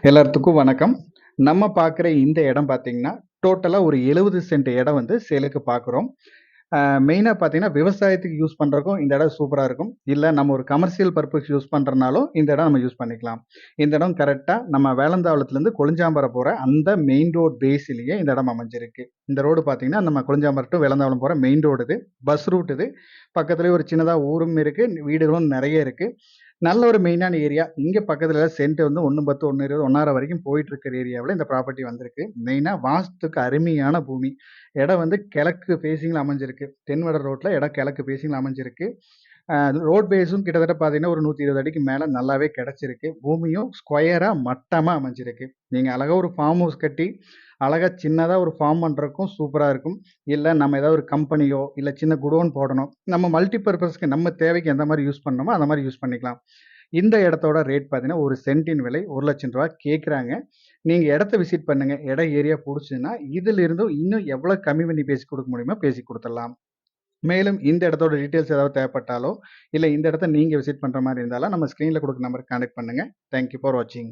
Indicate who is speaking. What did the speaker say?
Speaker 1: எல்லாத்துக்கும் வணக்கம். நம்ம பார்க்குற இந்த இடம் பார்த்தீங்கன்னா, டோட்டலா ஒரு 70 சென்ட் இடம் வந்து சேலுக்கு பார்க்குறோம். மெயினா பார்த்தீங்கன்னா, விவசாயத்துக்கு யூஸ் பண்றதுக்கும் இந்த இடம் சூப்பரா இருக்கும். இல்ல நம்ம ஒரு கமர்ஷியல் பர்ப்பஸ் யூஸ் பண்றனாலும் இந்த இடம் நம்ம யூஸ் பண்ணிக்கலாம். இந்த இடம் கரெக்ட்டா நம்ம வேலந்தாவளத்துலேருந்து கொளிஞ்சாம்பரம் போற அந்த மெயின் ரோட் பேஸ்லயே இந்த இடம் அமைஞ்சிருக்கு. இந்த ரோடு பார்த்தீங்கன்னா, நம்ம கொளிஞ்சாம்பரம் டூ வேலந்தாவளம் போற மெயின் ரோடு இது. பஸ் ரூட் இது. பக்கத்திலேயே ஒரு சின்னதா ஊரும் இருக்கு. வீடுகளும் நெறைய இருக்கு. நல்ல ஒரு மெயினான ஏரியா. இங்க பக்கத்துல சென்ட் வந்து 1.10, 1.20, 1.5 வரைக்கும் போயிட்டு இருக்கிற ஏரியாவுல இந்த ப்ராப்பர்ட்டி வந்திருக்கு. மெயினா வாஸ்துக்கு அருமையான பூமி. இடம் வந்து கிழக்கு ஃபேசிங்ல அமைஞ்சிருக்கு. தென்வட ரோட்ல இடம் கிழக்கு ஃபேசிங்ல அமைஞ்சிருக்கு. ரோட் பேஸும் கிட்டத்தட்ட பார்த்தீங்கன்னா, ஒரு 120 அடிக்கு மேல நல்லாவே கிடைச்சிருக்கு. பூமியும் ஸ்கொயரா மட்டமா அமைஞ்சிருக்கு. நீங்க அழகா ஒரு ஃபார்ம் ஹவுஸ் கட்டி, அழகா சின்னதா ஒரு ஃபார்ம் பண்றதுக்கும் சூப்பரா இருக்கும். இல்ல நம்ம ஏதாவது ஒரு கம்பெனியோ, இல்ல சின்ன குடோன் போடணும். நம்ம மல்டி பர்ப்பஸ்க்கு நம்ம தேவைக்கு எந்த மாரி யூஸ் பண்ணணுமோ, அந்த மாரி யூஸ் பண்ணிக்கலாம். இந்த இடத்தோட ரேட் பார்த்தீங்கன்னா, ஒரு சென்ட்டின் விலை ரூ. 1,00,000 கேட்குறாங்க. நீங்க இடத்த விசிட் பண்ணுங்க. இடம் ஏரியா புடிச்சுதுன்னா, இதிலிருந்து இன்னும் எவ்வளோ கம்மி பண்ணி பேசி குடுக்க முடியுமோ பேசி குடுத்துடலாம். மேலும் இந்த இடத்தோட டீட்டெயில்ஸ் ஏதாவது தேவைப்பட்டாலோ, இல்ல இந்த இடத்த நீங்க விசிட் பண்ற மாரி இருந்தாலும், நம்ம ஸ்க்ரீன்ல குடுக்குற நம்பருக்கு கான்டாக்ட் பண்ணுங்க. தேங்க் யூ ஃபார் வாட்சிங்.